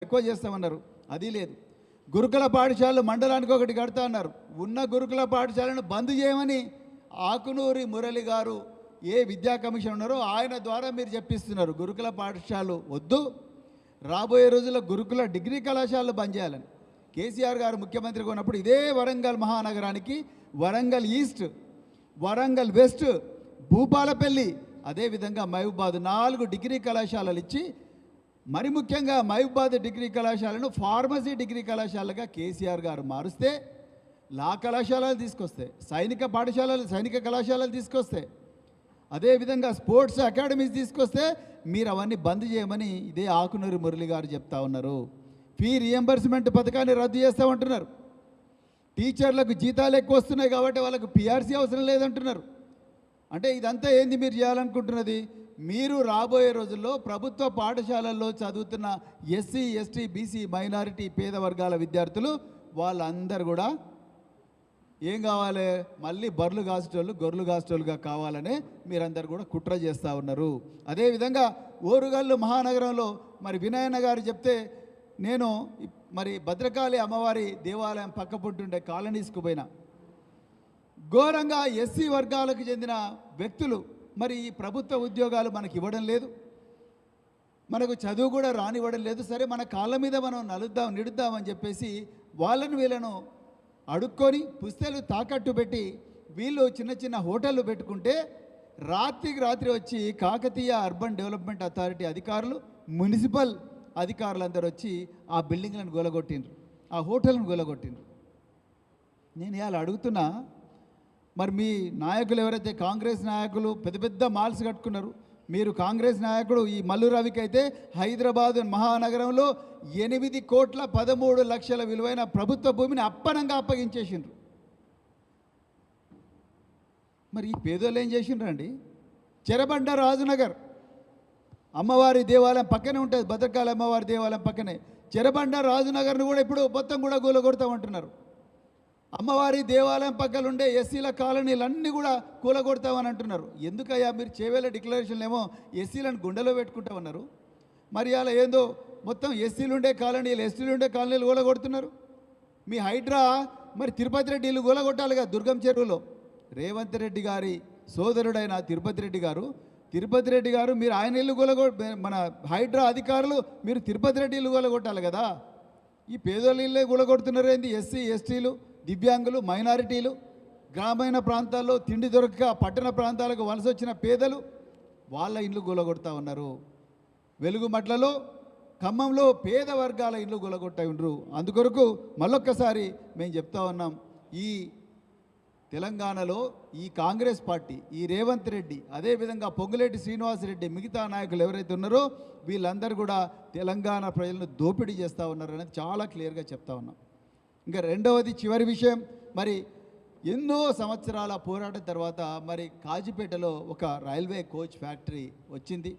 ఎక్కువ చేస్తామన్నారు, అది లేదు. గురుకుల పాఠశాలలు మండలానికి ఒకటి కడతా అన్నారు. ఉన్న గురుకుల పాఠశాలను బంద్ చేయమని ఆకునూరి మురళి గారు ఏ విద్యా కమిషన్ ఉన్నారో ఆయన ద్వారా మీరు చెప్పిస్తున్నారు. గురుకుల పాఠశాలలు వద్దు, రాబోయే రోజుల్లో గురుకుల డిగ్రీ కళాశాలలు బంద్ చేయాలని కేసీఆర్ గారు ముఖ్యమంత్రిగా ఉన్నప్పుడు ఇదే వరంగల్ మహానగరానికి వరంగల్ ఈస్ట్, వరంగల్ వెస్ట్, భూపాలపల్లి, అదేవిధంగా మహబూబాద్ 4 డిగ్రీ కళాశాలలు ఇచ్చి, మరి ముఖ్యంగా మహబూబాద్ డిగ్రీ కళాశాలను ఫార్మసీ డిగ్రీ కళాశాలగా కేసీఆర్ గారు మారుస్తే, లా కళాశాలలు తీసుకొస్తే, సైనిక కళాశాలలు తీసుకొస్తే, అదేవిధంగా స్పోర్ట్స్ అకాడమీస్ తీసుకొస్తే మీరు అవన్నీ బంద్ చేయమని ఇదే ఆకునూరి మురళి గారు చెప్తా ఉన్నారు. ఫీ రియంబర్స్మెంట్ పథకాన్ని రద్దు చేస్తామంటున్నారు. టీచర్లకు జీతాలు ఎక్కువ వస్తున్నాయి కాబట్టి వాళ్ళకు పిఆర్సీ అవసరం లేదంటున్నారు. అంటే ఇదంతా ఏంది మీరు చేయాలనుకుంటున్నది? మీరు రాబోయే రోజుల్లో ప్రభుత్వ పాఠశాలల్లో చదువుతున్న ఎస్సీ, ఎస్టీ, బీసీ, మైనారిటీ, పేద వర్గాల విద్యార్థులు వాళ్ళందరూ కూడా ఏం కావాలి? మళ్ళీ బర్రెలు కాసేటోళ్ళు గొర్రెలు కాసేటోళ్ళుగా కావాలనే మీరందరూ కూడా కుట్ర చేస్తూ ఉన్నారు. అదేవిధంగా ఓరుగల్లు మహానగరంలో మరి వినయన్న గారు చెప్తే నేను మరి భద్రకాళి అమ్మవారి దేవాలయం పక్కపుంటుండే కాలనీస్కు పోయినా, ఘోరంగా ఎస్సీ వర్గాలకు చెందిన వ్యక్తులు మరి ఈ ప్రభుత్వ ఉద్యోగాలు మనకి ఇవ్వడం లేదు, మనకు చదువు కూడా రానివ్వడం లేదు. సరే మన కాళ్ళ మీద మనం నిడుద్దామని చెప్పేసి వీళ్ళను అడుక్కొని పుస్తలు తాకట్టు పెట్టి వీళ్ళు చిన్న చిన్న హోటళ్ళు పెట్టుకుంటే రాత్రికి రాత్రి వచ్చి కాకతీయ అర్బన్ డెవలప్మెంట్ అథారిటీ అధికారులు, మున్సిపల్ అధికారులందరూ వచ్చి ఆ బిల్డింగ్లను గొలగొట్టిండ్రు, ఆ హోటల్ను గొలగొట్టిండ్రు. నేను ఇవాళ అడుగుతున్నా, మరి మీ నాయకులు ఎవరైతే కాంగ్రెస్ నాయకులు పెద్ద పెద్ద మాల్స్ కట్టుకున్నారు, మీరు కాంగ్రెస్ నాయకుడు ఈ మల్లు రవికి అయితే హైదరాబాద్ మహానగరంలో 8,13,00,000 విలువైన ప్రభుత్వ భూమిని అప్పనంగా అప్పగించేసిండ్రు. మరి ఈ పేదోళ్ళు ఏం చేసిండ్రండి? చెరబండ రాజునగర్ అమ్మవారి దేవాలయం పక్కనే ఉంటుంది, భద్రకాళి అమ్మవారి దేవాలయం పక్కనే. చెరబండ రాజునగర్ను కూడా ఇప్పుడు మొత్తం కూడా కూలగొడతామంటున్నారు. అమ్మవారి దేవాలయం పక్కన ఉండే ఎస్సీల కాలనీలన్నీ కూడా కూలగొడతామని అంటున్నారు. ఎందుకయ్యా మీరు చేవేల డిక్లరేషన్లు ఏమో ఎస్సీలను గుండెలో పెట్టుకుంటామన్నారు, మరి అలా ఏందో మొత్తం ఎస్సీలు ఉండే కాలనీలు, ఎస్టీలు ఉండే కాలనీలు కూలగొడుతున్నారు. మీ హైడ్రా మరి తిరుపతి రెడ్డి ఇల్లు కూలగొట్టాలిగా దుర్గం చెరువులో. రేవంత్ రెడ్డి గారి సోదరుడైన తిరుపతి రెడ్డి గారు మీరు ఆయన ఇల్లు మన హైడ్రా అధికారులు మీరు తిరుపతి రెడ్డి ఇల్లు కూలగొట్టాలి కదా. ఈ పేదోళ్ళ ఇల్లే కూలగొడుతున్నారు ఏంది? ఎస్సీ, ఎస్టీలు, దివ్యాంగులు, మైనారిటీలు, గ్రామీణ ప్రాంతాల్లో తిండి దొరకక పట్టణ ప్రాంతాలకు వలస వచ్చిన పేదలు వాళ్ళ ఇండ్లు కూలగొడతా ఉన్నారు. వెలుగుమట్లలో, ఖమ్మంలో పేద వర్గాల ఇండ్లు కూలగొట్టా ఉండ్రు. అందుకొరకు మళ్ళొక్కసారి మేము చెప్తా ఉన్నాం, ఈ తెలంగాణలో ఈ కాంగ్రెస్ పార్టీ, ఈ రేవంత్ రెడ్డి, అదేవిధంగా పొంగులేటి శ్రీనివాసరెడ్డి, మిగతా నాయకులు ఎవరైతే ఉన్నారో వీళ్ళందరూ కూడా తెలంగాణ ప్రజలను దోపిడీ చేస్తూ ఉన్నారు అనేది చాలా క్లియర్గా చెప్తా ఉన్నాం. ఇంకా రెండవది చివరి విషయం, మరి ఎన్నో సంవత్సరాల పోరాటం తర్వాత మరి కాజీపేటలో ఒక రైల్వే కోచ్ ఫ్యాక్టరీ వచ్చింది.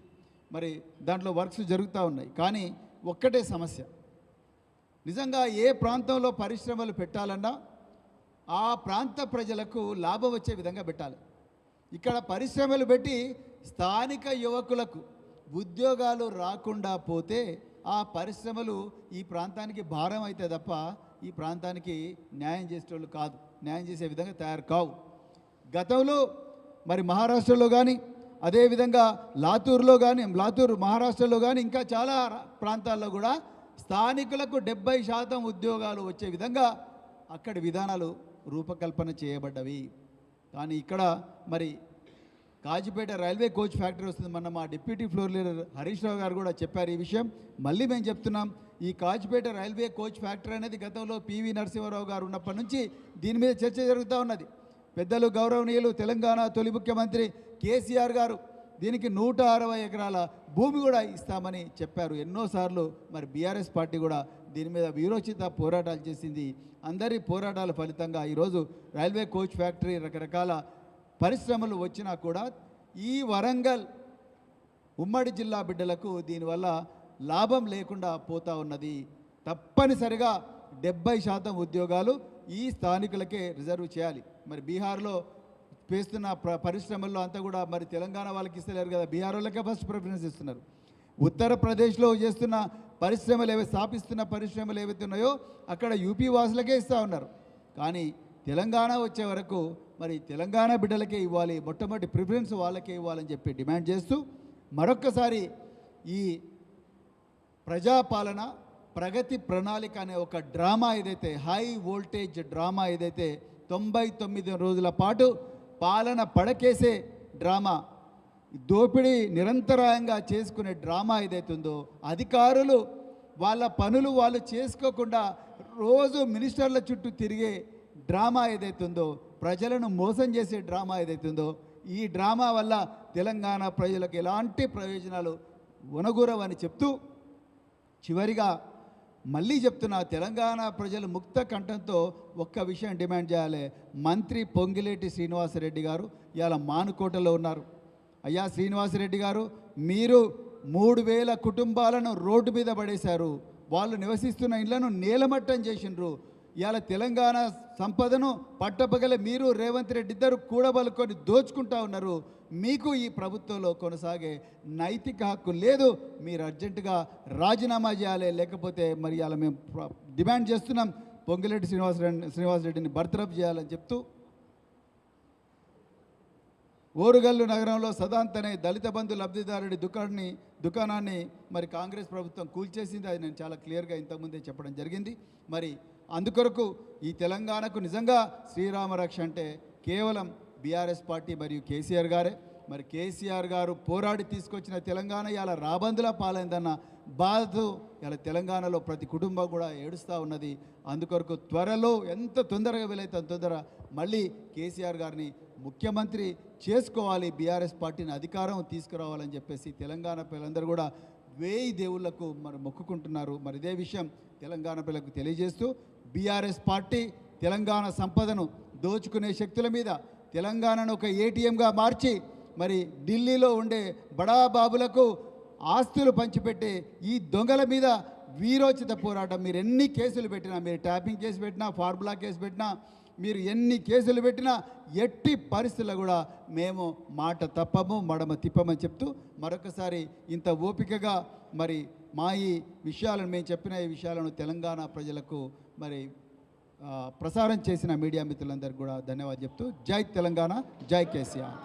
మరి దాంట్లో వర్క్స్ జరుగుతూ ఉన్నాయి. కానీ ఒక్కటే సమస్య, నిజంగా ఏ ప్రాంతంలో పరిశ్రమలు పెట్టాలన్నా ఆ ప్రాంత ప్రజలకు లాభం వచ్చే విధంగా పెట్టాలి. ఇక్కడ పరిశ్రమలు పెట్టి స్థానిక యువకులకు ఉద్యోగాలు రాకుండా పోతే ఆ పరిశ్రమలు ఈ ప్రాంతానికి భారం అయితే తప్ప ఈ ప్రాంతానికి న్యాయం చేసేటోళ్ళు కాదు, న్యాయం చేసే విధంగా తయారు కావు. గతంలో మరి మహారాష్ట్రలో కానీ, అదేవిధంగా లాతూర్ మహారాష్ట్రలో కానీ ఇంకా చాలా ప్రాంతాల్లో కూడా స్థానికులకు 70% ఉద్యోగాలు వచ్చే విధంగా అక్కడి విధానాలు రూపకల్పన చేయబడ్డవి. కానీ ఇక్కడ మరి కాజీపేట రైల్వే కోచ్ ఫ్యాక్టరీ వస్తుంది. మొన్న మా deputy floor leader Harish Rao గారు కూడా చెప్పారు ఈ విషయం. మళ్ళీ మేము చెప్తున్నాం, ఈ కాజీపేట రైల్వే కోచ్ ఫ్యాక్టరీ అనేది గతంలో పివి నరసింహారావు గారు ఉన్నప్పటి నుంచి దీని మీద చర్చ జరుగుతూ ఉన్నది. పెద్దలు గౌరవనీయులు తెలంగాణ తొలి ముఖ్యమంత్రి కేసీఆర్ గారు దీనికి 160 ఎకరాల భూమి కూడా ఇస్తామని చెప్పారు ఎన్నోసార్లు. మరి బీఆర్ఎస్ పార్టీ కూడా దీని మీద వీరోచిత పోరాటాలు చేసింది. అందరి పోరాటాల ఫలితంగా ఈరోజు రైల్వే కోచ్ ఫ్యాక్టరీ, రకరకాల పరిశ్రమలు వచ్చినా కూడా ఈ వరంగల్ ఉమ్మడి జిల్లా బిడ్డలకు దీనివల్ల లాభం లేకుండా పోతా ఉన్నది. తప్పనిసరిగా 70% ఉద్యోగాలు ఈ స్థానికులకే రిజర్వ్ చేయాలి. మరి బీహార్లో చేస్తున్న పరిశ్రమల్లో అంతా కూడా మరి తెలంగాణ వాళ్ళకి ఇస్తలేరు కదా, బీహార్ వాళ్ళకే ఫస్ట్ ప్రిఫరెన్స్ ఇస్తున్నారు. ఉత్తరప్రదేశ్లో చేస్తున్న పరిశ్రమలు స్థాపిస్తున్న పరిశ్రమలు ఏవైతే ఉన్నాయో అక్కడ యూపీ వాసులకే ఇస్తూ ఉన్నారు. కానీ తెలంగాణ వచ్చే వరకు మరి తెలంగాణ బిడ్డలకే ఇవ్వాలి, మొట్టమొదటి ప్రిఫరెన్స్ వాళ్ళకే ఇవ్వాలని చెప్పి డిమాండ్ చేస్తూ మరొక్కసారి ఈ ప్రజాపాలన ప్రగతి ప్రణాళిక అనే ఒక డ్రామా ఏదైతే హై వోల్టేజ్ డ్రామా ఏదైతే 99 రోజుల పాటు పాలన పడకేసే డ్రామా, దోపిడీ నిరంతరాయంగా చేసుకునే డ్రామా ఏదైతే ఉందో, అధికారులు వాళ్ళ పనులు వాళ్ళు చేసుకోకుండా రోజు మినిస్టర్ల చుట్టూ తిరిగే డ్రామా ఏదైతే ఉందో, ప్రజలను మోసం చేసే డ్రామా ఏదైతే ఉందో, ఈ డ్రామా వల్ల తెలంగాణ ప్రజలకు ఎలాంటి ప్రయోజనాలు ఒనగూరవని చెప్తూ చివరిగా మళ్ళీ చెప్తున్నా, తెలంగాణ ప్రజలు ముక్త కంఠంతో ఒక్క విషయం డిమాండ్ చేయాలి. మంత్రి పొంగిలేటి శ్రీనివాసరెడ్డి గారు ఇవాళ మానుకోటలో ఉన్నారు. అయ్యా శ్రీనివాసరెడ్డి గారు, మీరు 3000 కుటుంబాలను రోడ్డు మీద పడేశారు. వాళ్ళు నివసిస్తున్న ఇళ్లను నేలమట్టం చేసిండ్రు. ఇవాళ తెలంగాణ సంపదను పట్టపగల మీరు రేవంత్ రెడ్డి ఇద్దరు కూడబలుకొని దోచుకుంటా ఉన్నారు. మీకు ఈ ప్రభుత్వంలో కొనసాగే నైతిక హక్కు లేదు. మీరు అర్జెంటుగా చేయాలి, లేకపోతే మరి ఇవాళ మేము డిమాండ్ చేస్తున్నాం పొంగిరెడ్డి శ్రీనివాసరెడ్డిని బర్తరఫ్ చేయాలని చెప్తూ, ఓరుగల్లు నగరంలో సదాంత్ అనే దళిత బంధు లబ్ధిదారుడి దుకాణాన్ని మరి కాంగ్రెస్ ప్రభుత్వం కూల్చేసింది. అది నేను చాలా క్లియర్గా ఇంతకుముందే చెప్పడం జరిగింది. మరి అందుకొరకు ఈ తెలంగాణకు నిజంగా శ్రీరామరక్ష అంటే కేవలం బీఆర్ఎస్ పార్టీ మరియు కేసీఆర్ గారే. మరి కేసీఆర్ గారు పోరాడి తీసుకొచ్చిన తెలంగాణ ఇలా రాబందులా పాలైందన్న బాధతో ఇలా తెలంగాణలో ప్రతి కుటుంబం కూడా ఏడుస్తూ ఉన్నది. అందుకొరకు త్వరలో ఎంత తొందరగా వీలైతే అంత తొందర మళ్ళీ కేసీఆర్ గారిని ముఖ్యమంత్రి చేసుకోవాలి, బీఆర్ఎస్ పార్టీని అధికారం తీసుకురావాలని చెప్పేసి తెలంగాణ పిల్లలందరూ కూడా 1000 దేవుళ్లకు మరి మొక్కుకుంటున్నారు. మరి ఇదే విషయం తెలంగాణ పిల్లలకు తెలియజేస్తూ, బీఆర్ఎస్ పార్టీ తెలంగాణ సంపదను దోచుకునే శక్తుల మీద తెలంగాణను ఒక ఏటీఎంగా మార్చి మరి ఢిల్లీలో ఉండే బడాబాబులకు ఆస్తులు పంచిపెట్టే ఈ దొంగల మీద వీరోచిత పోరాటం. మీరు ఎన్ని కేసులు పెట్టినా, మీరు ట్యాపింగ్ కేసు పెట్టినా, ఫార్ములా కేసు పెట్టినా, మీరు ఎన్ని కేసులు పెట్టినా ఎట్టి పరిస్థితుల్లో కూడా మేము మాట తప్పము, మడమ తిప్పమని చెప్తూ మరొకసారి ఇంత ఓపికగా మరి మా ఈ విషయాలను మేము చెప్పిన ఈ విషయాలను తెలంగాణ ప్రజలకు మరి ప్రసారం చేసిన మీడియా మిత్రులందరికీ కూడా ధన్యవాదాలు చెప్తూ, జై తెలంగాణ, జై కేసీఆర్,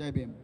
జై భీమ్.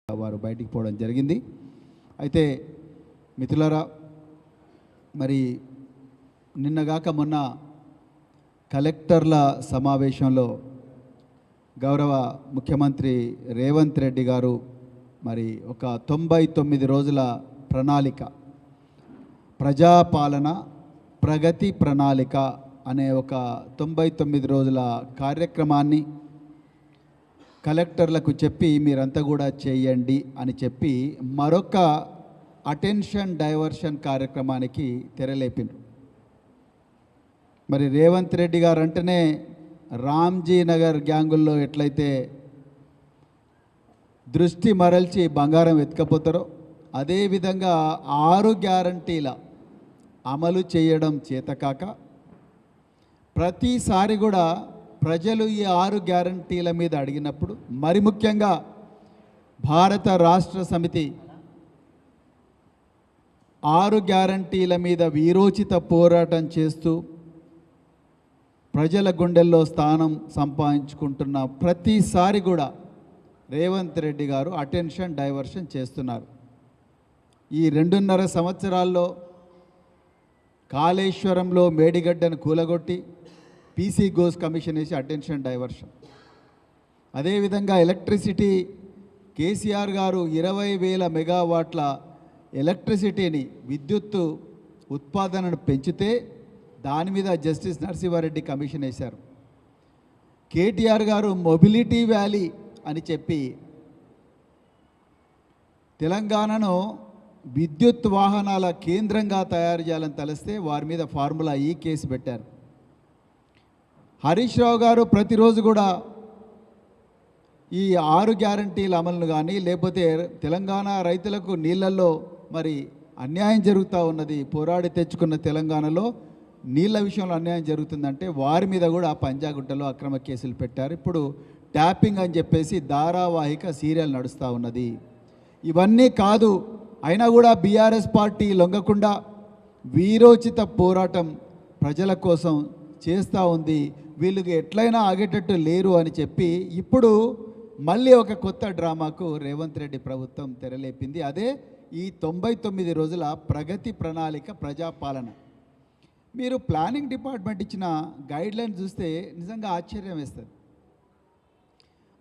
వారు బయటికి పోవడం జరిగింది. అయితే మిత్రులారా, మరి నిన్నగాక మొన్న కలెక్టర్ల సమావేశంలో గౌరవ ముఖ్యమంత్రి రేవంత్ రెడ్డి గారు మరి ఒక 99 రోజుల ప్రణాళిక, ప్రజాపాలన ప్రగతి ప్రణాళిక అనే ఒక 99 రోజుల కార్యక్రమాన్ని కలెక్టర్లకు చెప్పి మీరంతా కూడా చేయండి అని చెప్పి మరొక అటెన్షన్ డైవర్షన్ కార్యక్రమానికి తెరలేపిండ్రు. మరి రేవంత్ రెడ్డి గారు అంటేనే రామ్జీ నగర్ గ్యాంగుల్లో ఎట్లయితే దృష్టి మరల్చి బంగారం ఎత్తుకపోతారో అదేవిధంగా 6 గ్యారంటీల అమలు చేయడం చేతకాక ప్రతిసారి కూడా ప్రజలు ఈ 6 గ్యారంటీల మీద అడిగినప్పుడు, మరి ముఖ్యంగా భారత రాష్ట్ర సమితి 6 గ్యారంటీల మీద వీరోచిత పోరాటం చేస్తూ ప్రజల గుండెల్లో స్థానం సంపాదించుకుంటున్న ప్రతిసారి కూడా రేవంత్ రెడ్డి గారు అటెన్షన్ డైవర్షన్ చేస్తున్నారు. ఈ 2.5 సంవత్సరాల్లో కాళేశ్వరంలో మేడిగడ్డను కూలగొట్టి పీసీ గోస్ కమిషన్ వేసి అటెన్షన్ డైవర్షన్. అదేవిధంగా ఎలక్ట్రిసిటీ కేసీఆర్ గారు 20,000 మెగావాట్ల ఎలక్ట్రిసిటీని విద్యుత్తు ఉత్పాదనను పెంచితే దాని మీద జస్టిస్ నరసింహారెడ్డి కమిషన్ వేశారు. కేటీఆర్ గారు మొబిలిటీ వ్యాలీ అని చెప్పి తెలంగాణను విద్యుత్ వాహనాల కేంద్రంగా తయారు చేయాలని తలిస్తే వారి మీద ఫార్ములా ఈ కేసు పెట్టారు. హరీష్ రావు గారు ప్రతిరోజు కూడా ఈ 6 గ్యారంటీల అమలును కానీ లేకపోతే తెలంగాణ రైతులకు నీళ్ళల్లో మరి అన్యాయం జరుగుతూ ఉన్నది, పోరాడి తెచ్చుకున్న తెలంగాణలో నీళ్ళ విషయంలో అన్యాయం జరుగుతుందంటే వారి మీద కూడా పంజాగుట్టలో అక్రమ కేసులు పెట్టారు. ఇప్పుడు ట్యాపింగ్ అని చెప్పేసి ధారావాహిక సీరియల్ నడుస్తూ ఉన్నది. ఇవన్నీ కాదు అయినా కూడా బీఆర్ఎస్ పార్టీ లొంగకుండా వీరోచిత పోరాటం ప్రజల కోసం చేస్తూ ఉంది. వీళ్ళకి ఎట్లయినా ఆగేటట్టు లేరు అని చెప్పి ఇప్పుడు మళ్ళీ ఒక కొత్త డ్రామాకు రేవంత్ రెడ్డి ప్రభుత్వం తెరలేపింది. అదే ఈ 99 రోజుల ప్రగతి ప్రణాళిక ప్రజాపాలన. మీరు ప్లానింగ్ డిపార్ట్మెంట్ ఇచ్చిన గైడ్లైన్ చూస్తే నిజంగా ఆశ్చర్యం వేస్తుంది.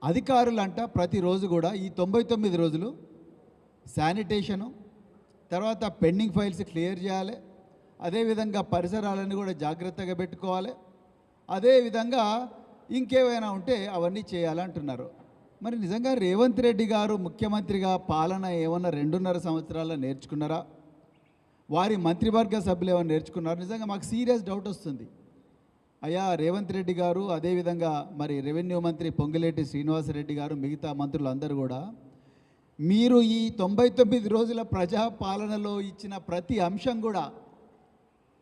అధికారులంట ప్రతిరోజు కూడా ఈ 99 రోజులు శానిటేషను, తర్వాత పెండింగ్ ఫైల్స్ క్లియర్ చేయాలి, అదేవిధంగా పరిసరాలను కూడా జాగ్రత్తగా పెట్టుకోవాలి, అదేవిధంగా ఇంకేమైనా ఉంటే అవన్నీ చేయాలంటున్నారు. మరి నిజంగా రేవంత్ రెడ్డి గారు ముఖ్యమంత్రిగా పాలన ఏమన్నా 2.5 సంవత్సరాల్లో నేర్చుకున్నారా? వారి మంత్రివర్గ సభ్యులు ఏమైనా నేర్చుకున్నారు? నిజంగా మాకు సీరియస్ డౌట్ వస్తుంది. అయ్యా రేవంత్ రెడ్డి గారు, అదేవిధంగా మరి రెవెన్యూ మంత్రి పొంగులేటి శ్రీనివాసరెడ్డి గారు, మిగతా మంత్రులు అందరూ కూడా మీరు ఈ 99 రోజుల ప్రజాపాలనలో ఇచ్చిన ప్రతి అంశం కూడా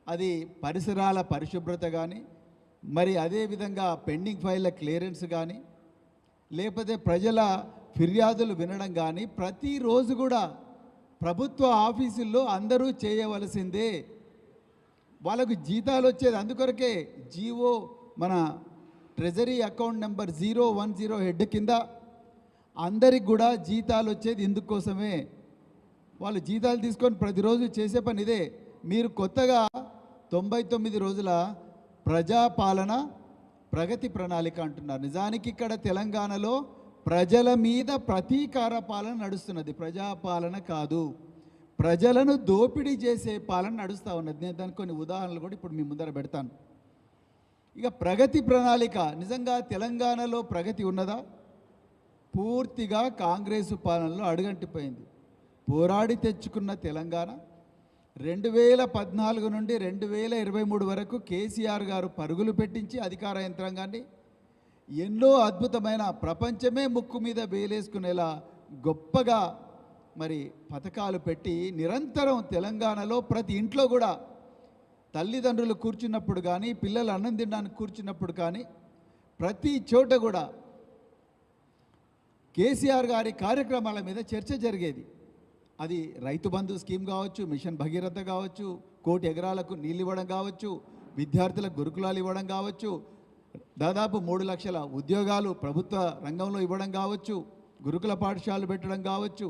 అది పరిసరాల పరిశుభ్రత కానీ, మరి అదేవిధంగా పెండింగ్ ఫైళ్ళ క్లియరెన్స్ కానీ, లేకపోతే ప్రజల ఫిర్యాదులు వినడం కానీ ప్రతిరోజు కూడా ప్రభుత్వ ఆఫీసుల్లో అందరూ చేయవలసిందే. వాళ్ళకు జీతాలు వచ్చేది అందుకొరకే. జీవో మన ట్రెజరీ అకౌంట్ నెంబర్ 010 హెడ్ కింద అందరికి కూడా జీతాలు వచ్చేది ఇందుకోసమే. వాళ్ళు జీతాలు తీసుకొని ప్రతిరోజు చేసే పని ఇదే. మీరు కొత్తగా 99 రోజుల ప్రజాపాలన ప్రగతి ప్రణాళిక అంటున్నారు. నిజానికి ఇక్కడ తెలంగాణలో ప్రజల మీద ప్రతీకార పాలన నడుస్తున్నది, ప్రజాపాలన కాదు. ప్రజలను దోపిడీ చేసే పాలన నడుస్తూ ఉన్నది. నేను దానికి కొన్ని ఉదాహరణలు కూడా ఇప్పుడు మీ ముందర పెడతాను. ఇక ప్రగతి ప్రణాళిక నిజంగా తెలంగాణలో ప్రగతి ఉన్నదా? పూర్తిగా కాంగ్రెసు పాలనలో అడుగంటిపోయింది. పోరాడి తెచ్చుకున్న తెలంగాణ 2014 నుండి 2023 వరకు కేసీఆర్ గారు పరుగులు పెట్టించి అధికార యంత్రాంగాన్ని ఎన్నో అద్భుతమైన, ప్రపంచమే ముక్కు మీద వేలేసుకునేలా గొప్పగా మరి పథకాలు పెట్టి నిరంతరం తెలంగాణలో ప్రతి ఇంట్లో కూడా తల్లిదండ్రులు కూర్చున్నప్పుడు కానీ, పిల్లలు అన్నం తినడానికి కూర్చున్నప్పుడు కానీ ప్రతి చోట కూడా కేసీఆర్ గారి కార్యక్రమాల మీద చర్చ జరిగేది. అది రైతు బంధు స్కీమ్ కావచ్చు, మిషన్ భగీరథ కావచ్చు, 1 కోటి ఎకరాలకు నీళ్ళు ఇవ్వడం కావచ్చు, విద్యార్థులకు గురుకులాలు ఇవ్వడం కావచ్చు, దాదాపు 3 లక్షల ఉద్యోగాలు ప్రభుత్వ రంగంలో ఇవ్వడం కావచ్చు, గురుకుల పాఠశాలలు పెట్టడం కావచ్చు,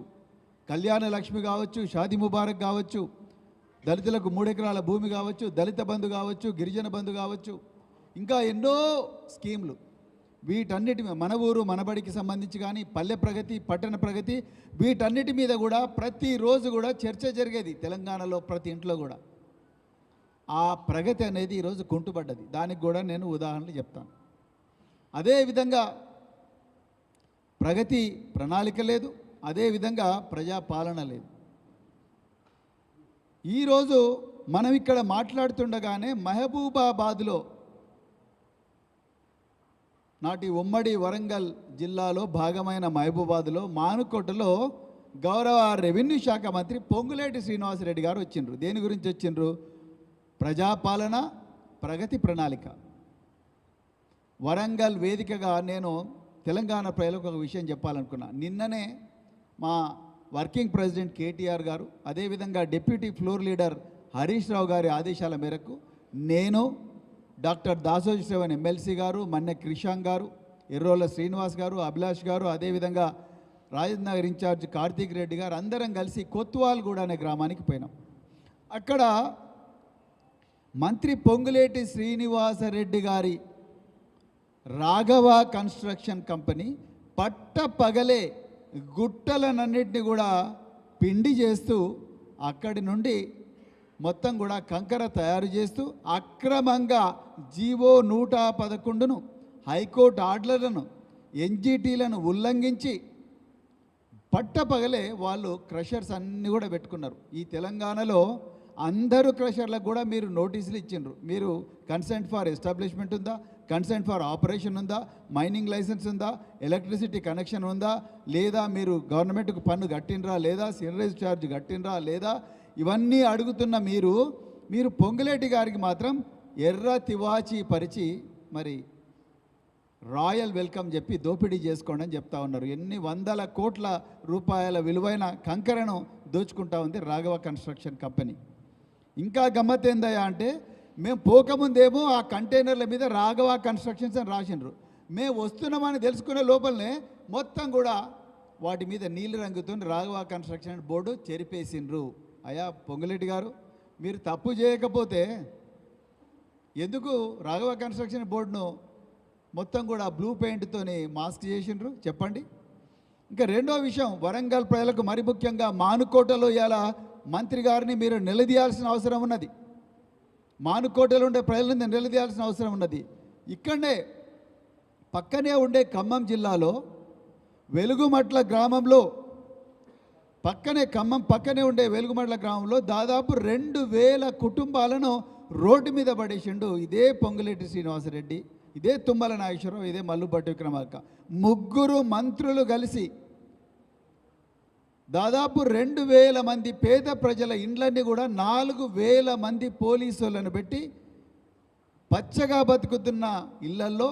కళ్యాణ లక్ష్మి కావచ్చు, షాదీ ముబారక్ కావచ్చు, దళితులకు 3 ఎకరాల భూమి కావచ్చు, దళిత బంధు కావచ్చు, గిరిజన బంధు కావచ్చు, ఇంకా ఎన్నో స్కీమ్లు. వీటన్నిటి మన ఊరు మనబడికి సంబంధించి కానీ, పల్లె ప్రగతి, పట్టణ ప్రగతి, వీటన్నిటి మీద కూడా ప్రతిరోజు కూడా చర్చ జరిగేది తెలంగాణలో ప్రతి ఇంట్లో కూడా. ఆ ప్రగతి అనేది ఈరోజు కుంటుపడ్డది. దానికి కూడా నేను ఉదాహరణలు చెప్తాను. అదేవిధంగా ప్రగతి ప్రణాళిక లేదు, అదేవిధంగా ప్రజాపాలన లేదు. ఈరోజు మనం ఇక్కడ మాట్లాడుతుండగానే మహబూబాబాద్లో, నాటి ఉమ్మడి వరంగల్ జిల్లాలో భాగమైన మహబూబాబాద్లో మానుకోటలో గౌరవ రెవెన్యూ శాఖ మంత్రి పొంగులేటి శ్రీనివాసరెడ్డి గారు వచ్చిండ్రు. దేని గురించి వచ్చిండ్రు? ప్రజాపాలన, ప్రగతి ప్రణాళిక. వరంగల్ వేదికగా నేను తెలంగాణ ప్రజలకు ఒక విషయం చెప్పాలనుకున్నా. నిన్ననే మా వర్కింగ్ ప్రెసిడెంట్ కేటీఆర్ గారు, అదేవిధంగా deputy floor leader Harish Rao గారి ఆదేశాల మేరకు నేను, డాక్టర్ దాసోజీ శ్రవణ్ ఎమ్మెల్సీ గారు, మన్నె క్రిషాంగ్ గారు, ఎర్రోల శ్రీనివాస్ గారు, అభిలాష్ గారు, అదేవిధంగా రాజేంద్ర నగర్ ఇన్ఛార్జ్ కార్తీక్ రెడ్డి గారు అందరం కలిసి కొత్వాల్గూడ అనే గ్రామానికి పోయినాం. అక్కడ మంత్రి పొంగులేటి శ్రీనివాసరెడ్డి గారి రాఘవ కన్స్ట్రక్షన్ కంపెనీ పట్టపగలే గుట్టలనన్నింటినీ కూడా పిండి చేస్తూ అక్కడి నుండి మొత్తం కూడా కంకర తయారు చేస్తూ అక్రమంగా జీవో 111ను, హైకోర్టు ఆర్డర్లను, ఎన్జిటీలను ఉల్లంఘించి పట్టపగలే వాళ్ళు క్రషర్స్ అన్నీ కూడా పెట్టుకున్నారు. ఈ తెలంగాణలో అందరూ క్రషర్లకు కూడా మీరు నోటీసులు ఇచ్చిండ్రు. మీరు కన్సెంట్ ఫర్ ఎస్టాబ్లిష్మెంట్ ఉందా, కన్సెంట్ ఫర్ ఆపరేషన్ ఉందా, మైనింగ్ లైసెన్స్ ఉందా, ఎలక్ట్రిసిటీ కనెక్షన్ ఉందా లేదా, మీరు గవర్నమెంట్కు పన్ను కట్టినరా లేదా, సినరేజ్ ఛార్జ్ కట్టినరా లేదా, ఇవన్నీ అడుగుతున్న మీరు పొంగులేటి గారికి మాత్రం ఎర్ర తివాచి పరిచి మరి రాయల్ వెల్కమ్ చెప్పి దోపిడీ చేసుకోండి అని చెప్తా ఉన్నారు. ఎన్ని వందల కోట్ల రూపాయల విలువైన కంకరను దోచుకుంటా ఉంది రాఘవ కన్స్ట్రక్షన్ కంపెనీ. ఇంకా గమ్మత్ ఏందయ్యా అంటే, మేము పోకముందేమో ఆ కంటైనర్ల మీద రాఘవ కన్స్ట్రక్షన్స్ అని రాసిండ్రు. మేము వస్తున్నామని తెలుసుకునే లోపలనే మొత్తం కూడా వాటి మీద నీలి రంగుతో రాఘవ కన్స్ట్రక్షన్ బోర్డు చెరిపేసిండ్రు. అయ్యా పొంగులేటి గారు, మీరు తప్పు చేయకపోతే ఎందుకు రాఘవ కన్స్ట్రక్షన్ బోర్డును మొత్తం కూడా బ్లూ పెయింట్తోని మాస్క్ చేసిండ్రు చెప్పండి. ఇంకా రెండో విషయం, వరంగల్ ప్రజలకు మరి ముఖ్యంగా మానుకోటలో ఇలా మంత్రి గారిని మీరు నిలదీయాల్సిన అవసరం ఉన్నది. మానుకోటలో ఉండే ప్రజలను నిలదీయాల్సిన అవసరం ఉన్నది. ఇక్కడనే పక్కనే ఉండే ఖమ్మం జిల్లాలో వెలుగుమట్ల గ్రామంలో, ఖమ్మం పక్కనే ఉండే వెలుగుమట్ల గ్రామంలో దాదాపు 2000 కుటుంబాలను రోడ్డు మీద పడేసిండు ఇదే పొంగులేటి శ్రీనివాసరెడ్డి, ఇదే తుమ్మల నాగేశ్వరరావు, ఇదే మల్లుభట్టి విక్రమార్క. ముగ్గురు మంత్రులు కలిసి దాదాపు 2000 మంది పేద ప్రజల ఇండ్లన్నీ కూడా 4000 మంది పోలీసులను పెట్టి పచ్చగా బతుకుతున్న ఇళ్లల్లో,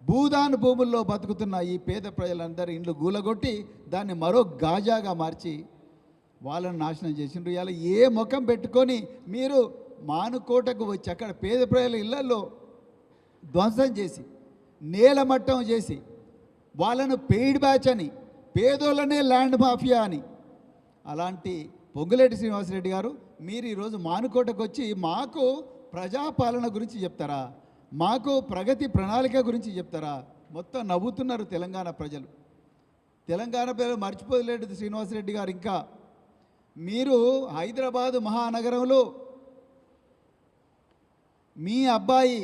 భూదాన్ భూముల్లో బతుకుతున్న ఈ పేద ప్రజలందరూ ఇండ్లు గూలగొట్టి దాన్ని మరో గాజాగా మార్చి వాళ్ళని నాశనం చేసిండ్రు. ఇలా ఏ ముఖం పెట్టుకొని మీరు మానుకోటకు వచ్చి అక్కడ పేద ప్రజల ఇళ్లలో ధ్వంసం చేసి, నేలమట్టం చేసి, వాళ్ళను పెయిడ్ బ్యాచ్ అని, పేదోళ్ళనే ల్యాండ్ మాఫియా అని, అలాంటి పొంగులేటి శ్రీనివాసరెడ్డి గారు మీరు ఈరోజు మానుకోటకు వచ్చి మాకు ప్రజాపాలన గురించి చెప్తారా, మాకు ప్రగతి ప్రణాళిక గురించి చెప్తారా? మొత్తం నవ్వుతున్నారు తెలంగాణ ప్రజలు. తెలంగాణ ప్రజలు మర్చిపోలేడు శ్రీనివాసరెడ్డి గారు. ఇంకా మీరు హైదరాబాదు మహానగరంలో మీ అబ్బాయి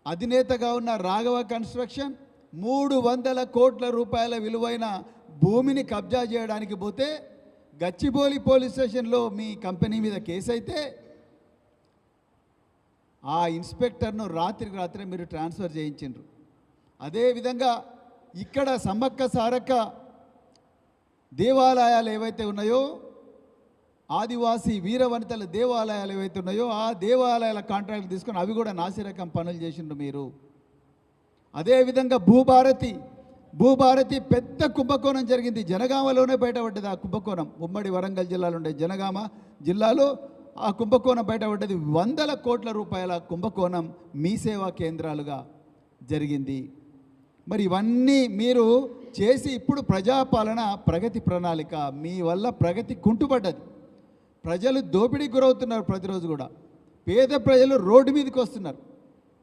అధినేతగా ఉన్న రాఘవ కన్స్ట్రక్షన్ 300 కోట్ల రూపాయల విలువైన భూమిని కబ్జా చేయడానికి పోతే గచ్చిబౌలి పోలీస్ స్టేషన్లో మీ కంపెనీ మీద కేసు అయితే ఆ ఇన్స్పెక్టర్ను రాత్రికి రాత్రే మీరు ట్రాన్స్ఫర్ చేయించిండ్రు. అదేవిధంగా ఇక్కడ సమ్మక్క సారక్క దేవాలయాలు ఏవైతే ఉన్నాయో, ఆదివాసీ వీరవనితల దేవాలయాలు ఏవైతే ఉన్నాయో ఆ దేవాలయాల కాంట్రాక్ట్ తీసుకొని అవి కూడా నాసిరకం పనులు చేసిండ్రు మీరు. అదేవిధంగా భూభారతి పెద్ద కుంభకోణం జరిగింది. జనగామలోనే బయటపడ్డది ఆ కుంభకోణం. ఉమ్మడి వరంగల్ జిల్లాలో ఉండే జనగామ జిల్లాలో ఆ కుంభకోణం బయటపడ్డది. 100 కోట్ల రూపాయల కుంభకోణం మీ సేవా కేంద్రాలుగా జరిగింది. మరి ఇవన్నీ మీరు చేసి ఇప్పుడు ప్రజాపాలన ప్రగతి ప్రణాళిక మీ వల్ల ప్రగతి కుంటుపడ్డది. ప్రజలు దోపిడీకి గురవుతున్నారు ప్రతిరోజు కూడా. పేద ప్రజలు రోడ్డు మీదకి వస్తున్నారు.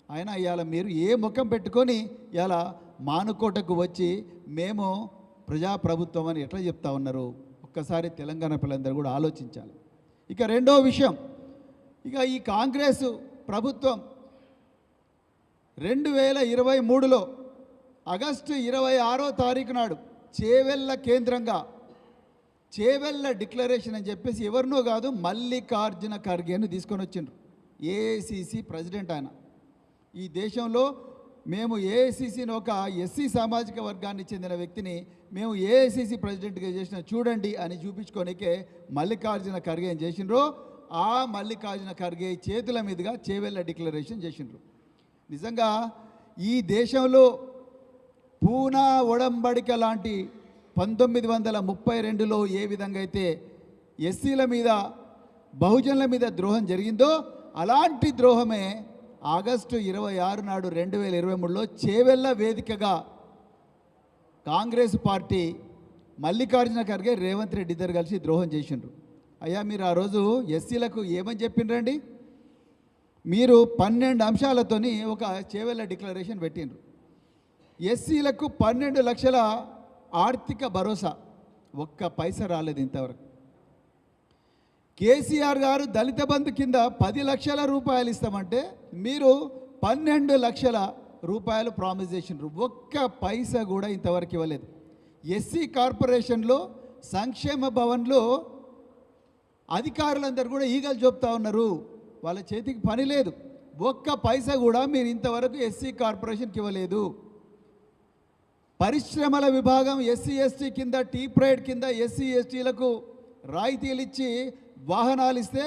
అయినా ఇవాళ మీరు ఏ ముఖం పెట్టుకొని ఇలా మానుకోటకు వచ్చి మేము ప్రజాప్రభుత్వం అని ఎట్లా చెప్తా ఉన్నారు? ఒక్కసారి తెలంగాణ పిల్లలందరూ కూడా ఆలోచించాలి. ఇక రెండో విషయం, ఇక ఈ కాంగ్రెస్ ప్రభుత్వం 2023లో ఆగస్టు 26వ తారీఖు నాడు చేవెళ్ళ కేంద్రంగా చేవెళ్ళ డిక్లరేషన్ అని చెప్పేసి ఎవరినో కాదు మల్లికార్జున ఖర్గేను తీసుకొని వచ్చిండ్రు. ఏఐసిసి ప్రెసిడెంట్ ఆయన. ఈ దేశంలో మేము ఏఐసిసిని ఒక ఎస్సీ సామాజిక వర్గానికి చెందిన వ్యక్తిని మేము ఏఐసిసి ప్రెసిడెంట్గా చేసిన చూడండి అని చూపించుకోనికే మల్లికార్జున ఖర్గే ఏం చేసిండ్రో ఆ మల్లికార్జున ఖర్గే చేతుల మీదుగా చేవెళ్ళ డిక్లరేషన్ చేసిండ్రు. నిజంగా ఈ దేశంలో పూనా ఒడంబడిక లాంటి 1932లో ఏ విధంగా అయితే ఎస్సీల మీద బహుజనుల మీద ద్రోహం జరిగిందో అలాంటి ద్రోహమే ఆగస్టు 26 నాడు 2023లో చేవెళ్ళ వేదికగా కాంగ్రెస్ పార్టీ మల్లికార్జున ఖర్గే రేవంత్ రెడ్డి ఇద్దరు కలిసి ద్రోహం చేసిండ్రు. అయ్యా మీరు ఆ రోజు ఎస్సీలకు ఏమని చెప్పిండ్రండి? మీరు 12 అంశాలతోని ఒక చేవెళ్ళ డిక్లరేషన్ పెట్టిండ్రు. ఎస్సీలకు 12 లక్షల ఆర్థిక భరోసా, ఒక్క పైసా రాలేదు ఇంతవరకు. కేసీఆర్ గారు దళిత బంధు కింద 10 లక్షల రూపాయలు ఇస్తామంటే మీరు 12 లక్షల రూపాయలు ప్రామిస్ చేసిండ్రు. ఒక్క పైసా కూడా ఇంతవరకు ఇవ్వలేదు. ఎస్సీ కార్పొరేషన్లో సంక్షేమ భవన్లో అధికారులందరూ కూడా ఈగలు చెప్తా ఉన్నారు, వాళ్ళ చేతికి పని లేదు. ఒక్క పైసా కూడా మీరు ఇంతవరకు ఎస్సీ కార్పొరేషన్కి ఇవ్వలేదు. పరిశ్రమల విభాగం ఎస్సీ ఎస్టీ కింద టీ ప్రైడ్ కింద ఎస్సీ ఎస్టీలకు రాయితీలు ఇచ్చి వాహనాలు ఇస్తే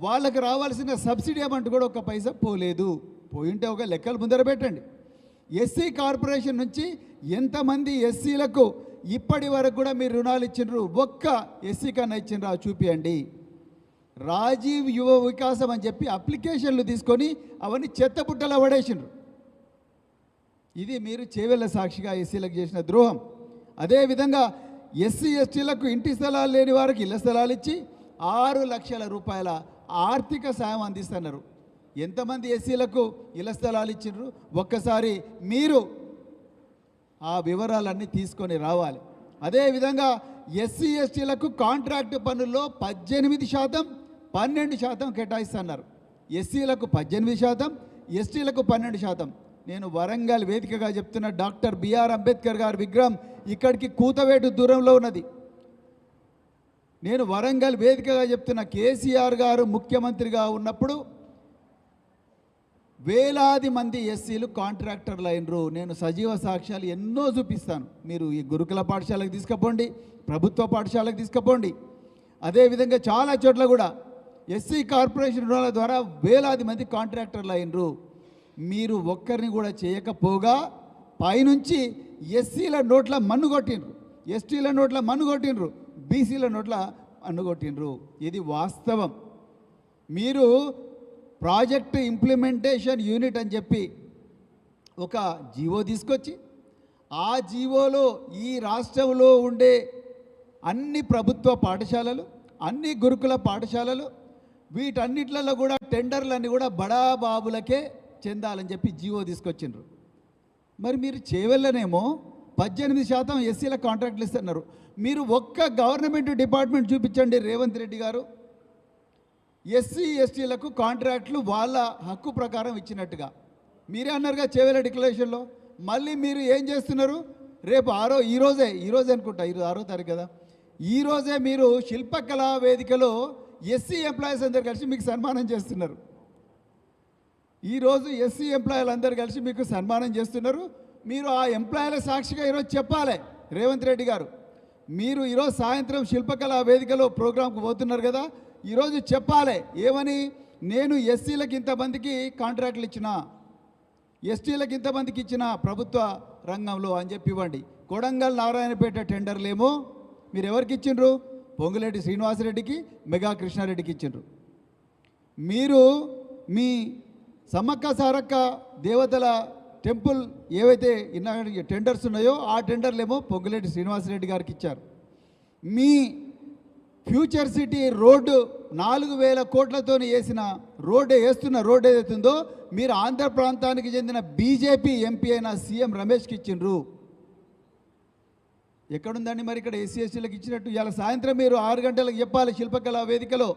వాళ్ళకి రావాల్సిన సబ్సిడీ అమౌంట్ కూడా ఒక పైసా పోలేదు. పోయింటే ఒక లెక్కలు ముందర పెట్టండి. ఎస్సీ కార్పొరేషన్ నుంచి ఎంతమంది ఎస్సీలకు ఇప్పటి వరకు కూడా మీరు రుణాలు ఇచ్చిండ్రు? ఒక్క ఎస్సీ కన్నా ఇచ్చిండ్రా చూపియండి. రాజీవ్ యువ వికాసం అని చెప్పి అప్లికేషన్లు తీసుకొని అవన్నీ చెత్తబుట్టలో పడేసిండ్రు. ఇది మీరు చేవెళ్ళ సాక్షిగా ఎస్సీలకు చేసిన ద్రోహం. అదేవిధంగా ఎస్సీ ఎస్టీలకు ఇంటి స్థలాలు లేని వారికి ఇళ్ల స్థలాలు ఇచ్చి 6 లక్షల రూపాయల ఆర్థిక సాయం అందిస్తున్నారు. ఎంతమంది ఎస్సీలకు ఇళ్ల స్థలాలు ఇచ్చిండ్రు? ఒక్కసారి మీరు ఆ వివరాలన్నీ తీసుకొని రావాలి. అదేవిధంగా ఎస్సీ ఎస్టీలకు కాంట్రాక్టు పనుల్లో 18%, 12% కేటాయిస్తున్నారు. ఎస్సీలకు 18%, ఎస్టీలకు 12%. నేను వరంగల్ వేదికగా చెప్తున్న డాక్టర్ బిఆర్ అంబేద్కర్ గారి విగ్రహం ఇక్కడికి కూతవేటు దూరంలో ఉన్నది. నేను వరంగల్ వేదికగా చెప్తున్న కేసీఆర్ గారు ముఖ్యమంత్రిగా ఉన్నప్పుడు వేలాది మంది ఎస్సీలు కాంట్రాక్టర్లు అయినరు. నేను సజీవ సాక్ష్యాలు ఎన్నో చూపిస్తాను. మీరు ఈ గురుకుల పాఠశాలకు తీసుకుపోండి, ప్రభుత్వ పాఠశాలకు తీసుకుపోండి. అదేవిధంగా చాలా చోట్ల కూడా ఎస్సీ కార్పొరేషన్ రుణాల ద్వారా వేలాది మంది కాంట్రాక్టర్లు అయినరు. మీరు ఒక్కరిని కూడా చేయకపోగా పైనుంచి ఎస్సీల నోట్ల మన్ను కొట్టిండ్రు, ఎస్టీల నోట్ల మన్ను కొట్టిండ్రు, బీసీల నోట్ల మన్ను కొట్టిండ్రు. ఇది వాస్తవం. మీరు ప్రాజెక్ట్ ఇంప్లిమెంటేషన్ యూనిట్ అని చెప్పి ఒక జీవో తీసుకొచ్చి ఆ జీవోలో ఈ రాష్ట్రంలో ఉండే అన్ని ప్రభుత్వ పాఠశాలలు, అన్ని గురుకుల పాఠశాలలు, వీటన్నిట్లలో కూడా టెండర్లన్నీ కూడా బడా బాబులకే చెందాలని చెప్పి జీవో తీసుకొచ్చిండ్రు. మరి మీరు చేవెళ్ళనేమో 18% ఎస్సీల కాంట్రాక్ట్లు ఇస్తున్నారు. మీరు ఒక్క గవర్నమెంట్ డిపార్ట్మెంట్ చూపించండి రేవంత్ రెడ్డి గారు, ఎస్సీ ఎస్టీలకు కాంట్రాక్ట్లు వాళ్ళ హక్కు ప్రకారం ఇచ్చినట్టుగా. మీరే అన్నారుగా చేవెళ్ళ డిక్లరేషన్లో. మళ్ళీ మీరు ఏం చేస్తున్నారు? రేపు ఈరోజే అనుకుంటా, 6వ తారీఖు కదా, ఈరోజే మీరు శిల్పకళా వేదికలో ఎస్సీ ఎంప్లాయీస్ అందరు కలిసి మీకు సన్మానం చేస్తున్నారు. ఈరోజు ఎస్సీ ఎంప్లాయీలు అందరు కలిసి మీకు సన్మానం చేస్తున్నారు. మీరు ఆ ఎంప్లాయీల సాక్షిగా ఈరోజు చెప్పాలి రేవంత్ రెడ్డి గారు. మీరు ఈరోజు సాయంత్రం శిల్పకళా వేదికలో ప్రోగ్రాంకు పోతున్నారు కదా, ఈరోజు చెప్పాలి ఏమని? నేను ఎస్సీలకు ఇంతమందికి కాంట్రాక్ట్లు ఇచ్చిన, ఎస్టీలకు ఇంతమందికి ఇచ్చిన ప్రభుత్వ రంగంలో అని చెప్పి ఇవ్వండి. కొడంగల్ నారాయణపేట టెండర్లేమో మీరు ఎవరికి ఇచ్చిండ్రు? పొంగులేటి శ్రీనివాసరెడ్డికి, మెగా కృష్ణారెడ్డికి ఇచ్చిండ్రు. మీరు మీ సమ్మక్క సారక్క దేవతల టెంపుల్ ఏవైతే ఇన్నాళ్ళకి టెండర్స్ ఉన్నాయో ఆ టెండర్లేమో పొంగులేటి శ్రీనివాసరెడ్డి గారికి ఇచ్చారు. మీ ఫ్యూచర్ సిటీ రోడ్డు 4,000 కోట్లతో వేసిన వేస్తున్న రోడ్డు ఏదైతుందో మీరు ఆంధ్ర ప్రాంతానికి చెందిన బీజేపీ ఎంపీ అయిన సీఎం రమేష్కి ఇచ్చిండ్రు. ఎక్కడుందండి మరి ఇక్కడ ఎస్సీ ఎస్టీలకు ఇచ్చినట్టు? ఇవాళ సాయంత్రం మీరు 6 గంటలకు చెప్పాలి శిల్పకళా వేదికలో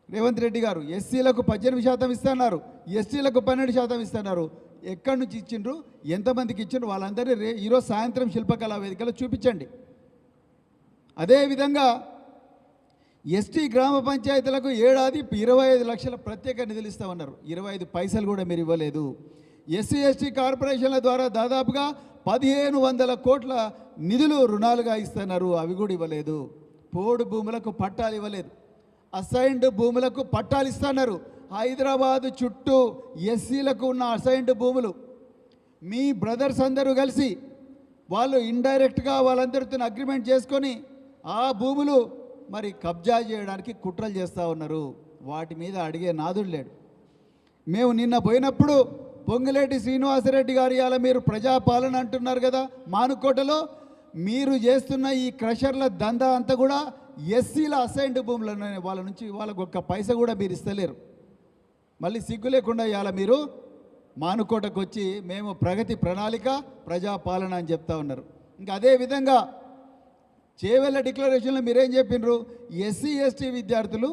రేవంత్ రెడ్డి గారు ఎస్సీలకు 18% ఇస్తున్నారు, ఎస్టీలకు 12% ఇస్తున్నారు. ఎక్కడి నుంచి ఇచ్చిండ్రు, ఎంతమందికి ఇచ్చిండ్రు వాళ్ళందరినీ ఈరోజు సాయంత్రం శిల్పకళా వేదికలో చూపించండి. అదేవిధంగా ఎస్టీ గ్రామ పంచాయతీలకు ఏడాది 25 లక్షల ప్రత్యేక నిధులు ఇస్తామన్నారు. 25 పైసలు కూడా మీరు ఇవ్వలేదు. ఎస్సీ ఎస్టీ కార్పొరేషన్ల ద్వారా దాదాపుగా 1,500 కోట్ల నిధులు రుణాలుగా ఇస్తున్నారు, అవి కూడా ఇవ్వలేదు. పోడు భూములకు పట్టాలు ఇవ్వలేదు, అసైన్డ్ భూములకు పట్టాలు ఇస్తున్నారు. హైదరాబాదు చుట్టూ ఎస్సీలకు ఉన్న అసైన్డ్ భూములు మీ బ్రదర్స్ అందరూ కలిసి వాళ్ళు ఇండైరెక్ట్గా వాళ్ళందరితో అగ్రిమెంట్ చేసుకొని ఆ భూములు మరి కబ్జా చేయడానికి కుట్రలు చేస్తూ ఉన్నారు. వాటి మీద అడిగే నాదుడు లేడు. మేము నిన్న పోయినప్పుడు పొంగులేటి శ్రీనివాసరెడ్డి గారు ఇవాళ మీరు ప్రజాపాలన అంటున్నారు కదా, మానుకోటలో మీరు చేస్తున్న ఈ క్రషర్ల దందా అంతా కూడా ఎస్సీల అసైన్డ్ భూములను వాళ్ళ నుంచి వాళ్ళకు ఒక్క పైసా కూడా మీరు ఇస్తలేరు. మళ్ళీ సిగ్గు లేకుండా ఇవాళ మీరు మానుకోటకు వచ్చి మేము ప్రగతి ప్రణాళిక ప్రజాపాలన అని చెప్తా ఉన్నారు. ఇంకా అదేవిధంగా చేవెళ్ళ డిక్లరేషన్లో మీరేం చెప్పినారు? ఎస్సీ ఎస్టీ విద్యార్థులు